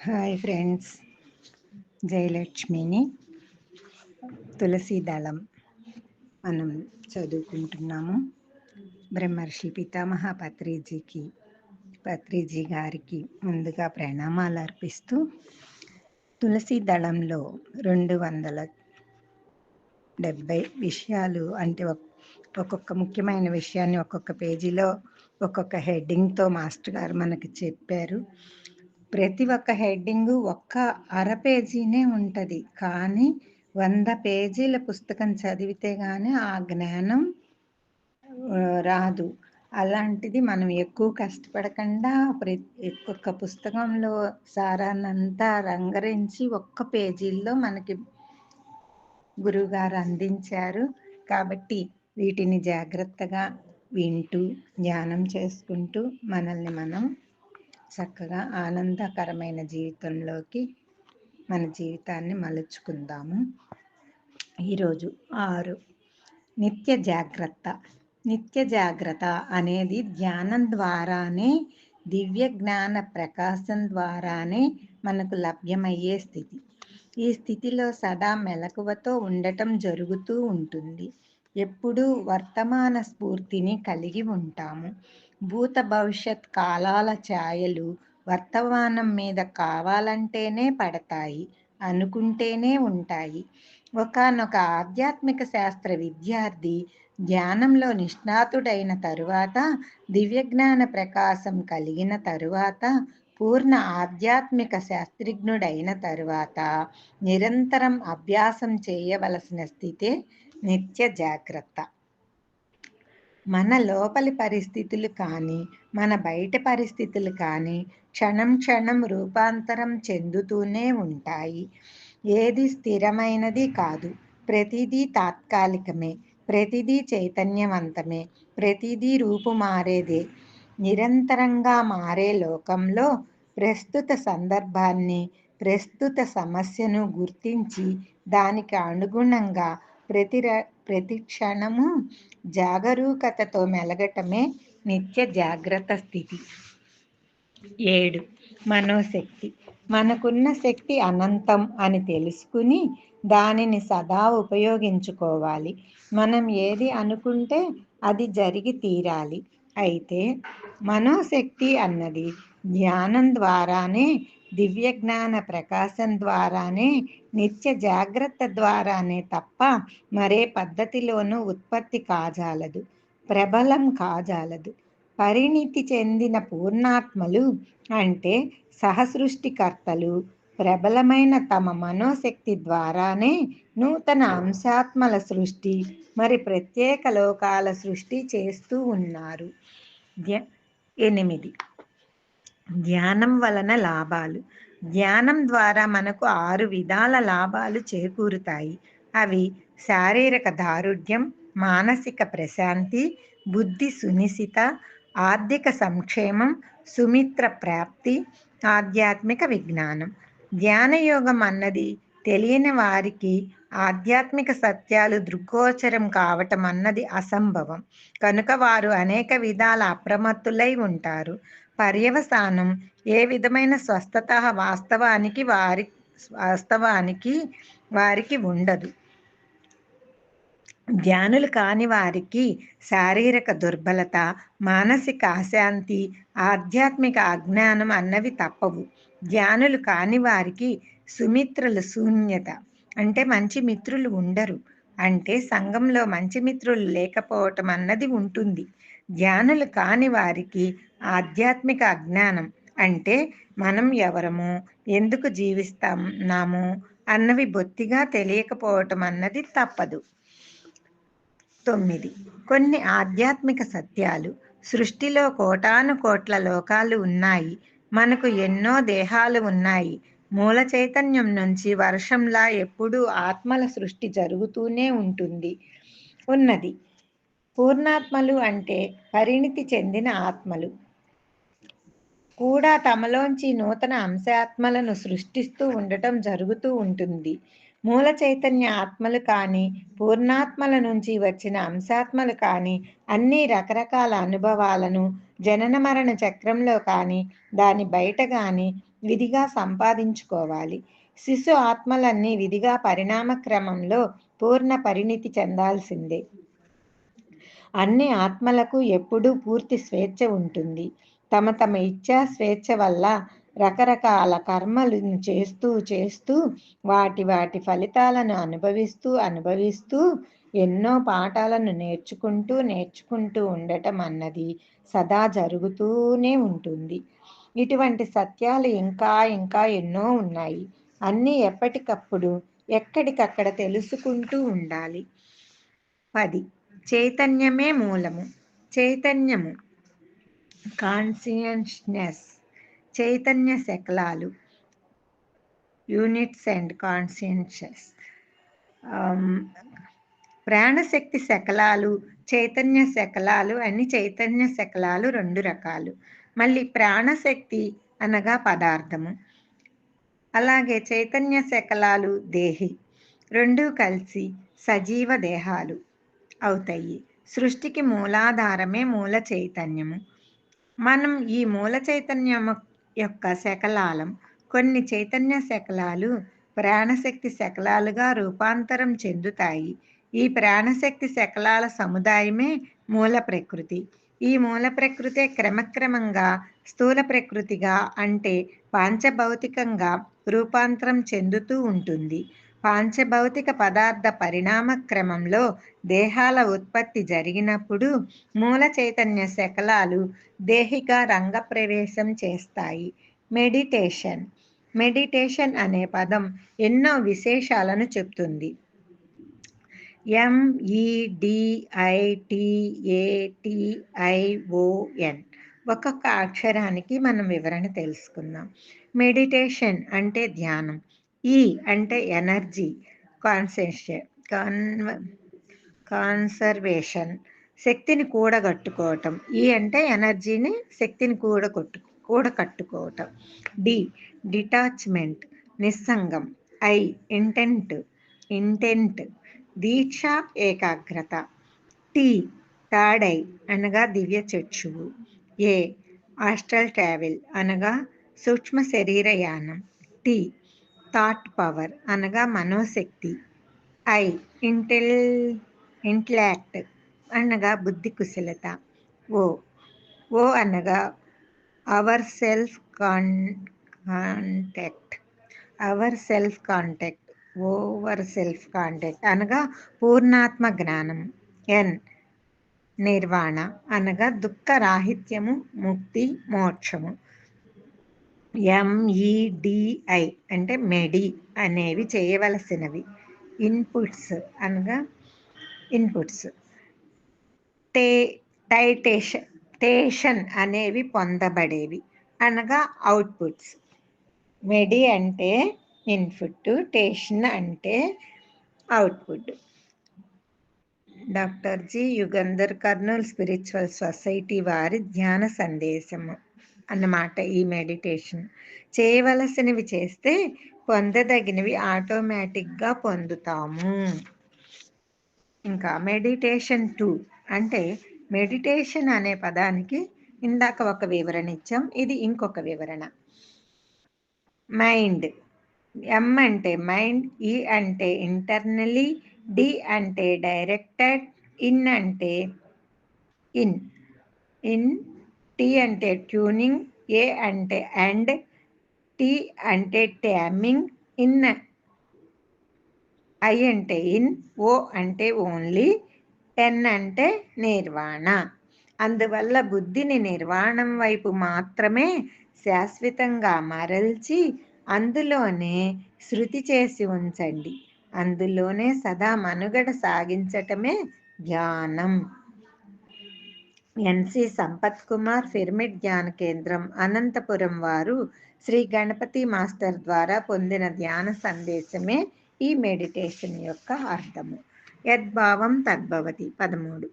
Hi friends, జయలక్ష్మిని తులసి దళం మనం చదువుకుంటున్నాము. బ్రహ్మర్షి పితామహ పత్రిజీ గారికి ముందుగా ప్రణామాలు అర్పిస్తూ, తులసి దళంలో 270 విషయాలు అంటే ఒక్కొక్క ముఖ్యమైన విషయాన్ని ఒక్కొక్క పేజీలో ఒక్కొక్క హెడ్డింగ్తో మాస్టర్ గారు మనకి చెప్పారు. ప్రతి ఒక్క హెడ్డింగు ఒక్క అర పేజీనే ఉంటుంది, కానీ 100 పేజీల పుస్తకం చదివితే కానీ ఆ జ్ఞానం రాదు. అలాంటిది మనం ఎక్కువ కష్టపడకుండా ఒక్కొక్క పుస్తకంలో సారాన్నంతా రంగరించి ఒక్క పేజీల్లో మనకి గురువుగారు అందించారు. కాబట్టి వీటిని జాగ్రత్తగా వింటూ ధ్యానం చేసుకుంటూ మనల్ని మనం చక్కగా ఆనందకరమైన జీవితంలోకి మన జీవితాన్ని మలుచుకుందాము. ఈరోజు 6 నిత్య జాగ్రత్త అనేది ధ్యానం ద్వారానే, దివ్య జ్ఞాన ప్రకాశం ద్వారానే మనకు లభ్యమయ్యే స్థితి. ఈ స్థితిలో సదా మెలకువతో ఉండటం జరుగుతూ ఉంటుంది. ఎప్పుడూ వర్తమాన స్ఫూర్తిని కలిగి ఉంటాము. భూత భవిష్యత్ కాలాల ఛాయలు వర్తమానం మీద కావాలంటేనే పడతాయి, అనుకుంటేనే ఉంటాయి. ఒకానొక ఆధ్యాత్మిక శాస్త్ర విద్యార్థి ధ్యానంలో నిష్ణాతుడైన తరువాత, దివ్యజ్ఞాన ప్రకాశం కలిగిన తరువాత, పూర్ణ ఆధ్యాత్మిక శాస్త్రజ్ఞుడైన తరువాత నిరంతరం అభ్యాసం చేయవలసిన స్థితే నిత్య జాగ్రత్త. మన లోపలి పరిస్థితులు కానీ, మన బయట పరిస్థితులు కానీ క్షణం క్షణం రూపాంతరం చెందుతూనే ఉంటాయి. ఏది స్థిరమైనది కాదు. ప్రతిదీ తాత్కాలికమే, ప్రతిదీ చైతన్యవంతమే, ప్రతిదీ రూపు మారేదే. నిరంతరంగా మారే లోకంలో ప్రస్తుత సందర్భాన్ని, ప్రస్తుత సమస్యను గుర్తించి దానికి అనుగుణంగా ప్రతి క్షణము జాగరూకతతో మెలగటమే నిత్య జాగ్రత్త స్థితి. 7 మనోశక్తి. మనకున్న శక్తి అనంతం అని తెలుసుకుని దానిని సదా ఉపయోగించుకోవాలి. మనం ఏది అనుకుంటే అది జరిగి తీరాలి. అయితే మనోశక్తి అన్నది ధ్యానం ద్వారానే, దివ్యజ్ఞాన ప్రకాశం ద్వారానే, నిత్య జాగ్రత్త ద్వారానే తప్ప మరే పద్ధతిలోనూ ఉత్పత్తి కాజాలదు, ప్రబలం కాజాలదు. పరిణితి చెందిన పూర్ణాత్మలు అంటే సహసృష్టికర్తలు ప్రబలమైన తమ మనోశక్తి ద్వారానే నూతన అంశాత్మల సృష్టి, మరి ప్రత్యేక లోకాల సృష్టి చేస్తూ ఉన్నారు. 8 ధ్యానం వలన లాభాలు. ధ్యానం ద్వారా మనకు 6 విధాల లాభాలు చేకూరుతాయి. అవి శారీరక దారుఢ్యం, మానసిక ప్రశాంతి, బుద్ధి సునిశిత, ఆర్థిక సంక్షేమం, సుమిత్ర ప్రాప్తి, ఆధ్యాత్మిక విజ్ఞానం. ధ్యానయోగం అన్నది తెలియని వారికి ఆధ్యాత్మిక సత్యాలు దృగ్గోచరం కావటం అన్నది అసంభవం. కనుక వారు అనేక విధాల అప్రమత్తులై ఉంటారు. పర్యవసానం ఏ విధమైన స్వస్థత వారికి ఉండదు. ధ్యానులు కాని వారికి శారీరక దుర్బలత, మానసిక అశాంతి, ఆధ్యాత్మిక అజ్ఞానం అన్నవి తప్పవు. ధ్యానులు కాని వారికి సుమిత్రుల శూన్యత అంటే మంచి మిత్రులు ఉండరు, అంటే సంఘంలో మంచి మిత్రులు లేకపోవటం అన్నది ఉంటుంది. ధ్యానులు కాని వారికి ఆధ్యాత్మిక అజ్ఞానం అంటే మనం ఎవరము, ఎందుకు జీవిస్తున్నాము అన్నవి బొత్తిగా తెలియకపోవటం అన్నది తప్పదు. 9 కొన్ని ఆధ్యాత్మిక సత్యాలు. సృష్టిలో కోటాను కోట్ల లోకాలు ఉన్నాయి. మనకు ఎన్నో దేహాలు ఉన్నాయి. మూల చైతన్యం నుంచి వర్షంలా ఎప్పుడూ ఆత్మల సృష్టి జరుగుతూనే ఉన్నది. పూర్ణాత్మలు అంటే పరిణితి చెందిన ఆత్మలు కూడా తమలోంచి నూతన అంశాత్మలను సృష్టిస్తూ ఉండటం జరుగుతూ ఉంటుంది. మూల చైతన్య ఆత్మలు కానీ, పూర్ణాత్మల నుంచి వచ్చిన అంశాత్మలు కానీ అన్ని రకరకాల అనుభవాలను, జనన మరణ చక్రంలో కానీ దాని బయట కానీ విధిగా సంపాదించుకోవాలి. శిశు ఆత్మలన్నీ విధిగా పరిణామ క్రమంలో పూర్ణ పరిణితి చెందాల్సిందే. అన్ని ఆత్మలకు ఎప్పుడూ పూర్తి స్వేచ్ఛ ఉంటుంది. తమ తమ ఇచ్ఛా స్వేచ్ఛ వల్ల రకరకాల కర్మలను చేస్తూ చేస్తూ వాటి వాటి ఫలితాలను అనుభవిస్తూ ఎన్నో పాఠాలను నేర్చుకుంటూ ఉండటం అన్నది సదా జరుగుతూనే ఉంటుంది. ఇటువంటి సత్యాలు ఇంకా ఇంకా ఎన్నో ఉన్నాయి. అన్నీ ఎప్పటికప్పుడు ఎక్కడికక్కడ తెలుసుకుంటూ ఉండాలి. 10. చైతన్యమే మూలము. చైతన్యము కాన్షియస్నెస్, చైతన్య శకలాలు యూనిట్స్ అండ్ కాన్షియస్నెస్. ప్రాణశక్తి శకలాలు, చైతన్య శకలాలు అని చైతన్య శకలాలు 2 రకాలు. మళ్ళీ ప్రాణశక్తి అనగా పదార్థము, అలాగే చైతన్య శకలాలు దేహి. 2 కలిసి సజీవ దేహాలు అవుతాయి. సృష్టికి మూలాధారమే మూల చైతన్యము. మనం ఈ మూల చైతన్యం యొక్క శకలాలం. కొన్ని చైతన్య శకలాలు ప్రాణశక్తి శకలాలుగా రూపాంతరం చెందుతాయి. ఈ ప్రాణశక్తి శకలాల సముదాయమే మూల ప్రకృతి. ఈ మూల ప్రకృతే క్రమక్రమంగా స్థూల ప్రకృతిగా అంటే పాంచభౌతికంగా రూపాంతరం చెందుతూ ఉంటుంది. పాంచభౌతిక పదార్థ పరిణామ క్రమంలో దేహాల ఉత్పత్తి జరిగినప్పుడు మూల చైతన్య శకలాలు దేహిగా రంగప్రవేశం చేస్తాయి. మెడిటేషన్. మెడిటేషన్ అనే పదం ఎన్నో విశేషాలను చెప్తుంది. MEDITATION. ఒక్కొక్క అక్షరానికి మనం వివరణ తెలుసుకుందాం. మెడిటేషన్ అంటే ధ్యానం. ఈ అంటే ఎనర్జీ కాన్సర్వేషన్, శక్తిని కూడగట్టుకోవటం. ఈ అంటే ఎనర్జీని, శక్తిని కూడగట్టుకోవటం. డి డిటాచ్మెంట్, నిస్సంగం. ఐ ఇంటెంట్, దీక్ష, ఏకాగ్రత. టీ థర్డ్ ఐ అనగా దివ్య చక్షువు. ఏ ఆస్ట్రల్ ట్రావెల్ అనగా సూక్ష్మ శరీరయానం. టీ థాట్ పవర్ అనగా మనోశక్తి. ఐ ఇంటెలెక్ట్ అనగా బుద్ధి కుశలత. ఓ అనగా అవర్ సెల్ఫ్ కాంటాక్ట్ అనగా పూర్ణాత్మ జ్ఞానం. ఎన్ నిర్వాణ అనగా దుఃఖ రాహిత్యము, ముక్తి, మోక్షము. MEDI అంటే మెడి అనేవి చేయవలసినవి. ఇన్పుట్స్ అనగా ఇన్పుట్స్. టేషన్ అనేవి పొందబడేవి అనగా అవుట్పుట్స్. మెడి అంటే ఇన్పుట్, టేషన్ అంటే output. Doctor G Yugandhar Kurnool spiritual society వారి ధ్యాన సందేశము అన్నమాట. ఈ మెడిటేషన్ చేయవలసినవి చేస్తే పొందదగినవి ఆటోమేటిక్గా పొందుతాము. ఇంకా మెడిటేషన్ 2 అంటే మెడిటేషన్ అనే పదానికి ఇందాక ఒక వివరణ ఇచ్చాం, ఇది ఇంకొక వివరణ. మైండ్. ఎం అంటే మైండ్, ఈ అంటే ఇంటర్నలీ, డి అంటే డైరెక్టెడ్, ఇన్ అంటే ఇన్, టి అంటే ట్యూనింగ్, ఏ అంటే అండ్, టి అంటే ట్యామింగ్, ఐ అంటే ఇన్, ఓ అంటే ఓన్లీ, ఎన్ అంటే నిర్వాణ. అందువల్ల బుద్ధిని నిర్వాణం వైపు మాత్రమే శాశ్వతంగా మరల్చి అందులోనే శృతి చేసి ఉంచండి. అందులోనే సదా మనుగడ సాగించటమే ధ్యానం. ఎన్సి సంపత్ కుమార్, పిరమిడ్ ధ్యాన కేంద్రం, అనంతపురం వారు శ్రీ గణపతి మాస్టర్ ద్వారా పొందిన ధ్యాన సందేశమే ఈ మెడిటేషన్ యొక్క అర్థము. యద్భావం తద్భవతి. 13.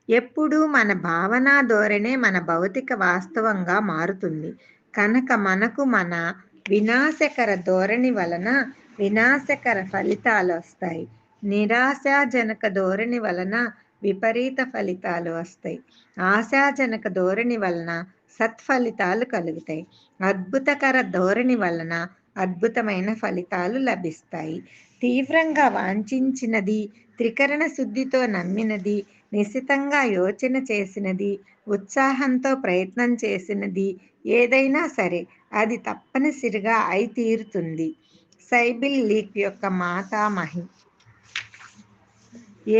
ఎప్పుడూ మన భావన ధోరణే మన భౌతిక వాస్తవంగా మారుతుంది కనుక మనకు మన వినాశకర ధోరణి వలన వినాశకర ఫలితాలు వస్తాయి. నిరాశాజనక ధోరణి వలన విపరీత ఫలితాలు వస్తాయి. ఆశాజనక ధోరణి వలన సత్ఫలితాలు కలుగుతాయి. అద్భుతకర ధోరణి వలన అద్భుతమైన ఫలితాలు లభిస్తాయి. తీవ్రంగా వాంఛించినది, త్రికరణ శుద్ధితో నమ్మినది, నిశితంగా యోచన చేసినది, ఉత్సాహంతో ప్రయత్నం చేసినది ఏదైనా సరే అది తప్పనిసరిగా అయి తీరుతుంది. సైబిల్ లీక్ యొక్క మాతామహి.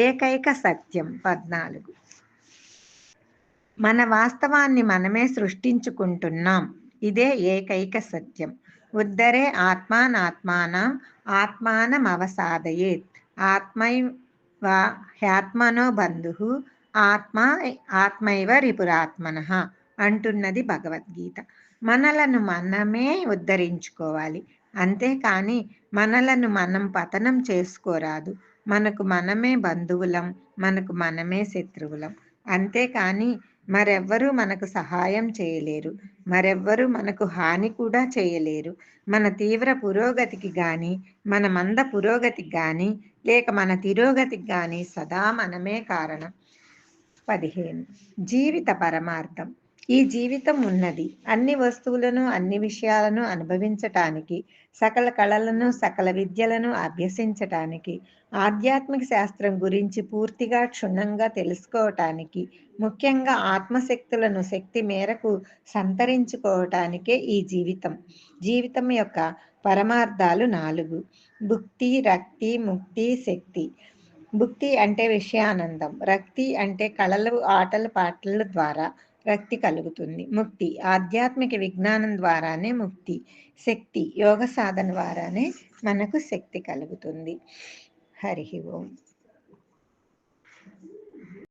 ఏకైక సత్యం 14. మన వాస్తవాన్ని మనమే సృష్టించుకుంటున్నాం. ఇదే ఏకైక సత్యం. ఉద్ధరే ఆత్మానాత్మానం ఆత్మానమవసాదయేత్. ఆత్మైవ హ్యాత్మనో బంధుః ఆత్మైవ రిపురాత్మనః అంటున్నది భగవద్గీత. మనలను మనమే ఉద్ధరించుకోవాలి. అంతేకాని మనలను మనం పతనం చేసుకోరాదు. మనకు మనమే బంధువులం, మనకు మనమే శత్రువులం. అంతేకాని మరెవ్వరూ మనకు సహాయం చేయలేరు, మరెవ్వరూ మనకు హాని కూడా చేయలేరు. మన తీవ్ర పురోగతికి గాని, మన మంద పురోగతికి గాని, లేక మన తిరోగతికి గాని సదా మనమే కారణం. 15. జీవిత పరమార్థం. ఈ జీవితం ఉన్నది అన్ని వస్తువులను, అన్ని విషయాలను అనుభవించటానికి, సకల కళలను, సకల విద్యలను అభ్యసించటానికి, ఆధ్యాత్మిక శాస్త్రం గురించి పూర్తిగా క్షుణ్ణంగా తెలుసుకోవటానికి, ముఖ్యంగా ఆత్మశక్తులను శక్తి మేరకు సంతరించుకోవటానికే ఈ జీవితం. జీవితం యొక్క పరమార్థాలు 4: భుక్తి, రక్తి, ముక్తి, శక్తి. భుక్తి అంటే విషయానందం. రక్తి అంటే కళలు, ఆటలు, పాటల ద్వారా రక్తి కలుగుతుంది. ముక్తి ఆధ్యాత్మిక విజ్ఞానం ద్వారానే ముక్తి. శక్తి యోగ సాధన ద్వారానే మనకు శక్తి కలుగుతుంది. హరి ఓం.